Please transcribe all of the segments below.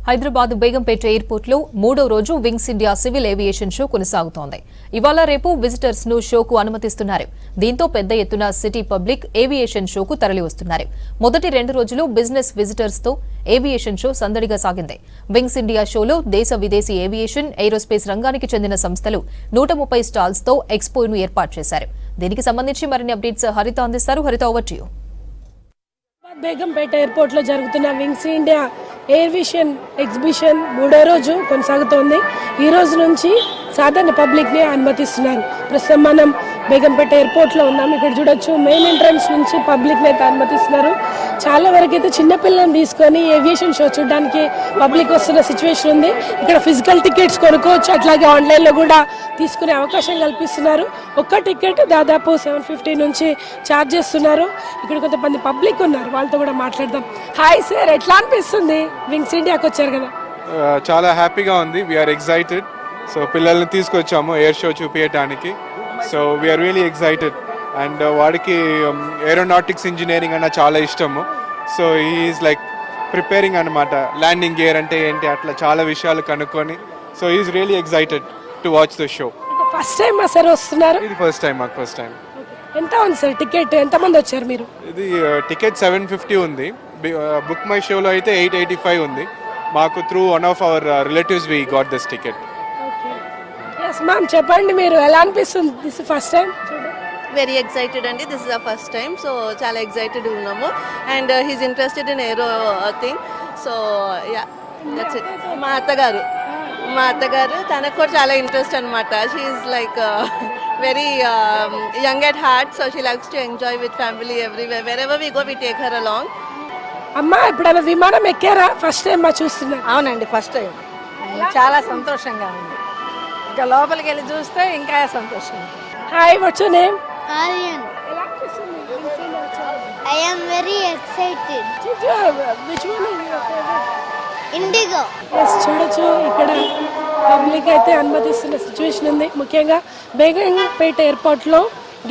Hyderabad Begumpet airport లో మూడో రోజు wings India civil aviation show కొనసాగుతోంది. ఇవాళ రేపు విజిటర్స్ ను షోకు అనుమతిస్తున్నారు. దీంతో పెద్ద ఎత్తున సిటీ పబ్లిక్ ఏవియేషన్ షోకు తరలి వస్తున్నారు. మొదటి 2 రోజులు బిజినెస్ విజిటర్స్ తో ఏవియేషన్ షో సందడిగా సాగింది. వింగ్స్ ఇండియా షోలో దేశ విదేశీ ఏవియేషన్, ఏరోస్పేస్ రంగానికి చెందిన సంస్థలు 130 స్టాల్స్ తో ఎక్స్పోను ఏర్పాటు చేశారు. దీనికి సంబంధించి మరిన్ని అప్డేట్స్ హరిత అందిస్తారు. హరిత, over to you. Begumpet airport లో జరుగుతున్న వింగ్స్ ఇండియా ఏవియేషన్ ఎగ్జిబిషన్ మూడో రోజు కొనసాగుతోంది. ఈ రోజు నుంచి సాధారణ పబ్లిక్ ని అనుమతిస్తున్నారు. ప్రస్తుతం మనం బేగంపేట ఎయిర్పోర్ట్ లో ఉన్నాం. ఇక్కడ చూడొచ్చు, మెయిన్ ఎంట్రన్స్ నుంచి పబ్లిక్ ని అయితే అనుమతిస్తున్నారు. చాలా వరకు అయితే చిన్నపిల్లలను తీసుకొని ఏవియేషన్ షో చూడడానికి పబ్లిక్ వస్తున్న సిచ్యువేషన్ ఉంది. ఇక్కడ ఫిజికల్ టికెట్స్ కొనుక్కోవచ్చు, అట్లాగే ఆన్లైన్ లో కూడా తీసుకునే అవకాశం కల్పిస్తున్నారు. ఒక్క టికెట్ దాదాపు 750 నుంచి ఛార్జ్ చేస్తున్నారు. ఇక్కడ కొంతమంది పబ్లిక్ ఉన్నారు, వాళ్ళతో కూడా మాట్లాడదాం. హాయ్ సార్, ఎట్లా అనిపిస్తుంది వింగ్స్ ఇండియాకి వచ్చారు కదా? చాలా హ్యాపీగా ఉంది. We are excited. సో పిల్లల్ని తీసుకొచ్చాము ఎయిర్ షో చూపించడానికి. So we are really excited. And వాడికి ఏరోనాటిక్స్ ఇంజనీరింగ్ అన్న చాలా ఇష్టము. సో ఈజ్ లైక్ ప్రిపేరింగ్ అనమాట, ల్యాండింగ్ గేర్ అంటే ఏంటి అట్లా చాలా విషయాలు కనుక్కొని. So is really excited to watch the show. First time sir వస్తున్నారు? ఇది ఫస్ట్ టైం, మాకు ఫస్ట్ టైం. ఎంత ఉంది సార్ టికెట్? ఎంతమంది వచ్చారు మీరు? ఇది టికెట్ 750 ఉంది. బుక్ మై షోలో అయితే 885 ఉంది. మాకు through one of our relatives we got this ticket. Yes ma'am, చెప్పండి, మీరు ఎలా అనిపిస్తుంది? This first time? Very excited అండి. This is the first time. So చాలా ఎక్సైటెడ్ ఉన్నాము. And he's interested in aero thing. So yeah, that's it. మా అత్తగారు తనకు కూడా చాలా ఇంట్రెస్ట్ అనమాట. She is like very young at heart. So she likes to enjoy with family everywhere. Wherever we go we take her along. అమ్మా, ఎప్పుడైనా విమానం ఎక్కారా? First time మా చూస్తున్నా. అవునండి, ఫస్ట్ టైం. చాలా సంతోషంగా ఉంది. ఇంకా లోపలికి వెళ్ళి చూస్తే ఇంకా సంతోషం. Hi, what's your name? Aryan. I am very excited. Which one is your favorite? Indigo. Yes, చూడొచ్చు, ఇక్కడ పబ్లిక్ అయితే అనుమతిస్తున్న సిచ్యువేషన్ ఉంది. ముఖ్యంగా బేగంపేట ఎయిర్పోర్ట్లో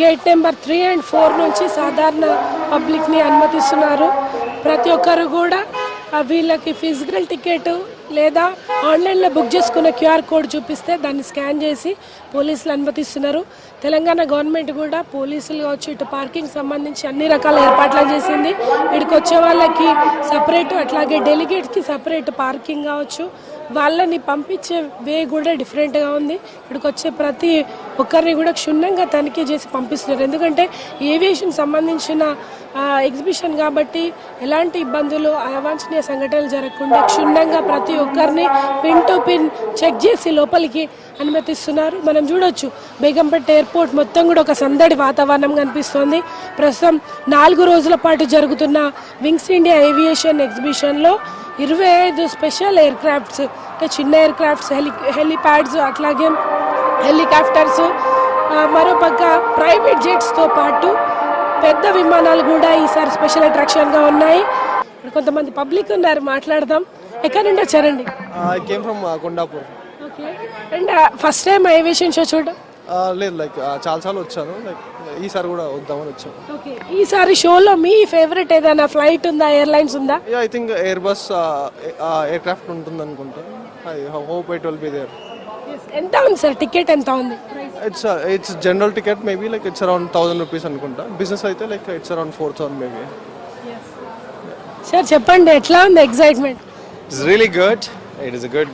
గేట్ నెంబర్ 3 and 4 నుంచి సాధారణ పబ్లిక్ని అనుమతిస్తున్నారు. ప్రతి ఒక్కరు కూడా వీళ్ళకి ఫిజికల్ టికెట్ లేదా ఆన్లైన్లో బుక్ చేసుకున్న QR కోడ్ చూపిస్తే దాన్ని స్కాన్ చేసి పోలీసులు అనుమతిస్తున్నారు. తెలంగాణ గవర్నమెంట్ కూడా పోలీసులు కావచ్చు, ఇటు పార్కింగ్ సంబంధించి అన్ని రకాల ఏర్పాట్లు చేసింది. ఇక్కడికి వచ్చే వాళ్ళకి సపరేట్, అట్లాగే డెలిగేట్స్కి సపరేట్ పార్కింగ్ కావచ్చు, వాళ్ళని పంపించే వే కూడా డిఫరెంట్గా ఉంది. ఇక్కడికి వచ్చే ప్రతి ఒక్కరిని కూడా క్షుణ్ణంగా తనిఖీ చేసి పంపిస్తున్నారు. ఎందుకంటే ఏవియేషన్ సంబంధించిన ఎగ్జిబిషన్ కాబట్టి ఎలాంటి ఇబ్బందులు, అవాంఛనీయ సంఘటనలు జరగకుండా క్షుణ్ణంగా ప్రతి ఒక్కరిని పిన్ టు పిన్ చెక్ చేసి లోపలికి అనుమతిస్తున్నారు. మనం చూడొచ్చు, బేగంపేట ఎయిర్పోర్ట్ మొత్తం కూడా ఒక సందడి వాతావరణం కనిపిస్తోంది. ప్రస్తుతం 4 రోజుల పాటు జరుగుతున్న వింగ్స్ ఇండియా ఏవియేషన్ ఎగ్జిబిషన్లో 25 స్పెషల్ ఎయిర్ క్రాఫ్ట్స్, అంటే చిన్న ఎయిర్ క్రాఫ్ట్స్, హెలిప్యాడ్స్, అట్లాగే హెలికాప్టర్స్, మరోపక్క ప్రైవేట్ జెట్స్తో పాటు పెద్ద విమానాలు కూడా ఈసారి స్పెషల్ అట్రాక్షన్గా ఉన్నాయి. కొంతమంది పబ్లిక్ ఉన్నారు, మాట్లాడదాం. ఎక్కడి నుండి వచ్చారండి? I came from Kondapur. Okay. And first time aviation show చూడడం? లేదు, లైక్ చాలాసార్లు వచ్చాను. లైక్ ఈసారి కూడా వద్దామని వచ్చాను. ఓకే. ఈసారి షోలో మీ ఫేవరెట్ ఏదైనా ఫ్లైట్ ఉందా, ఎయిర్లైన్స్ ఉందా? I think Airbus aircraft ఉంటుంది అనుకుంటా. I hope it will be there. ఎంత ఉంది సార్ టికెట్? ఎంత ఉంది? It's general ticket, maybe like it's around 1000 rupees అనుకుంటా. బిజినెస్ అయితే like it's around 4000 maybe. Sir చెప్పండి, ఎట్లా ఉంది excitement? It's really good. It is a good,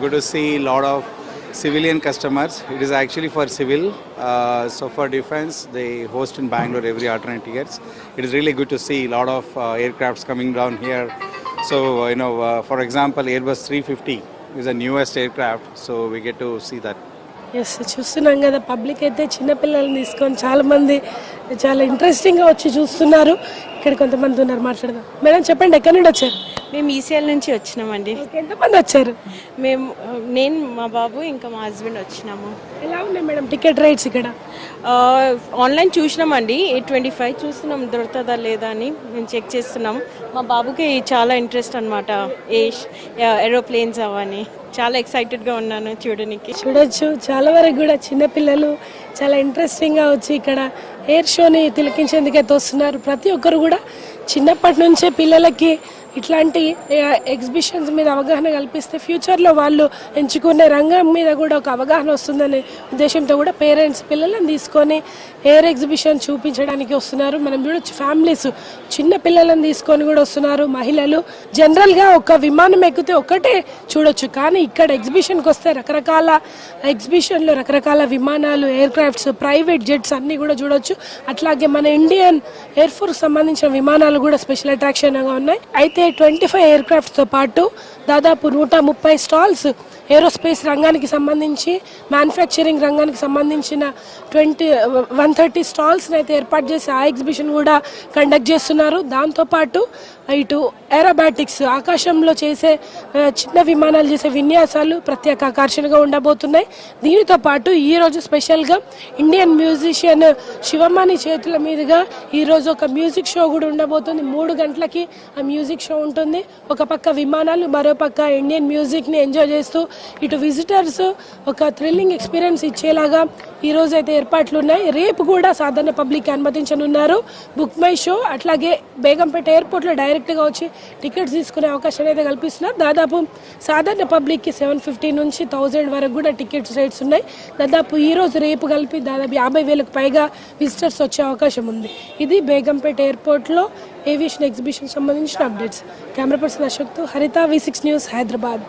good to see a lot of civilian customers. It is actually for civil. So for defense, they host in Bangalore every alternate years. It is really good to see a lot of aircrafts coming down here. So for example, Airbus 350 is the newest aircraft. So we get to see that. Yes, చూస్తున్నాం కదా, public అయితే చిన్నపిల్లల్ని తీసుకొని చాలామంది చాలా ఇంట్రెస్టింగ్గా వచ్చి చూస్తున్నారు. ఇక్కడ కొంతమంది ఉన్నారు, మాట్లాడదాం. మేడం చెప్పండి, ఎక్కడి నుండి వచ్చారు? మేము ఈసీఎల్ నుంచి వచ్చినామండి. ఎంతమంది వచ్చారు? నేను, మా బాబు, ఇంకా మా హస్బెండ్ వచ్చినాము. ఎలా ఉన్నాయి మేడం టికెట్ రేట్స్ ఇక్కడ? ఆన్లైన్ చూసినామండి, 825 చూస్తున్నాం, దొరుకుతుందా లేదా అని మేము చెక్ చేస్తున్నాం. మా బాబుకి చాలా ఇంట్రెస్ట్ అనమాట, ఏరోప్లేన్స్ అవన్నీ. చాలా ఎక్సైటెడ్గా ఉన్నాను చూడడానికి. చూడొచ్చు, చాలా వరకు కూడా చిన్నపిల్లలు చాలా ఇంట్రెస్టింగ్గా వచ్చి ఇక్కడ ఎయిర్ షోని తిలకించేందుకైతే వస్తున్నారు. ప్రతి ఒక్కరు కూడా చిన్నప్పటి నుంచే పిల్లలకి ఇట్లాంటి ఎగ్జిబిషన్స్ మీద అవగాహన కల్పిస్తే ఫ్యూచర్లో వాళ్ళు ఎంచుకునే రంగం మీద కూడా ఒక అవగాహన వస్తుందనే ఉద్దేశంతో కూడా పేరెంట్స్ పిల్లలను తీసుకొని ఎయిర్ ఎగ్జిబిషన్ చూపించడానికి వస్తున్నారు. మనం చూడొచ్చు ఫ్యామిలీస్ చిన్న పిల్లలను తీసుకొని కూడా వస్తున్నారు. మహిళలు జనరల్గా ఒక విమానం ఎక్కితే ఒక్కటే చూడొచ్చు, కానీ ఇక్కడ ఎగ్జిబిషన్కి వస్తే రకరకాల ఎగ్జిబిషన్లో రకరకాల విమానాలు, ఎయిర్ క్రాఫ్ట్స్, ప్రైవేట్ జెట్స్ అన్నీ కూడా చూడొచ్చు. అట్లాగే మన ఇండియన్ ఎయిర్ ఫోర్స్ సంబంధించిన విమానాలు కూడా స్పెషల్ అట్రాక్షన్గా ఉన్నాయి. అయితే 25 ఎయిర్ క్రాఫ్ట్స్తో పాటు దాదాపు 130 స్టాల్స్ ఏరోస్పేస్ రంగానికి సంబంధించి, మ్యానుఫ్యాక్చరింగ్ రంగానికి సంబంధించిన 130 స్టాల్స్ని అయితే ఏర్పాటు చేసి ఆ ఎగ్జిబిషన్ కూడా కండక్ట్ చేస్తున్నారు. దాంతోపాటు ఇటు ఏరోబాటిక్స్, ఆకాశంలో చేసే చిన్న విమానాలు చేసే విన్యాసాలు ప్రత్యేక ఆకర్షణగా ఉండబోతున్నాయి. దీనితో పాటు ఈరోజు స్పెషల్గా ఇండియన్ మ్యూజిషియన్ శివమాని చేతుల మీదుగా ఈరోజు ఒక మ్యూజిక్ షో కూడా ఉండబోతుంది. 3 గంటలకి ఆ మ్యూజిక్ షో ఉంటుంది. ఒక పక్క విమానాలు, మరో పక్క ఇండియన్ మ్యూజిక్ని ఎంజాయ్ చేస్తూ ఇటు విజిటర్స్ ఒక థ్రిల్లింగ్ ఎక్స్పీరియన్స్ ఇచ్చేలాగా ఈరోజు అయితే ఏర్పాట్లు ఉన్నాయి. రేపు కూడా సాధారణ పబ్లిక్ అనుమతించనున్నారు. బుక్ మై షో అట్లాగే బేగంపేట ఎయిర్పోర్ట్లో డైరెక్ట్గా వచ్చి టికెట్స్ తీసుకునే అవకాశాన్ని అయితే కల్పిస్తున్నారు. దాదాపు సాధారణ పబ్లిక్కి 750 నుంచి 1000 వరకు కూడా టికెట్స్ రేట్స్ ఉన్నాయి. దాదాపు ఈరోజు రేపు కలిపి దాదాపు 50,000కు పైగా విజిటర్స్ వచ్చే అవకాశం ఉంది. ఇది బేగంపేట ఎయిర్పోర్ట్లో ఏవియేషన్ ఎగ్జిబిషన్ సంబంధించిన అప్డేట్స్. కెమెరా పర్సన్ అశోక్తో హరిత, V6 న్యూస్, హైదరాబాద్.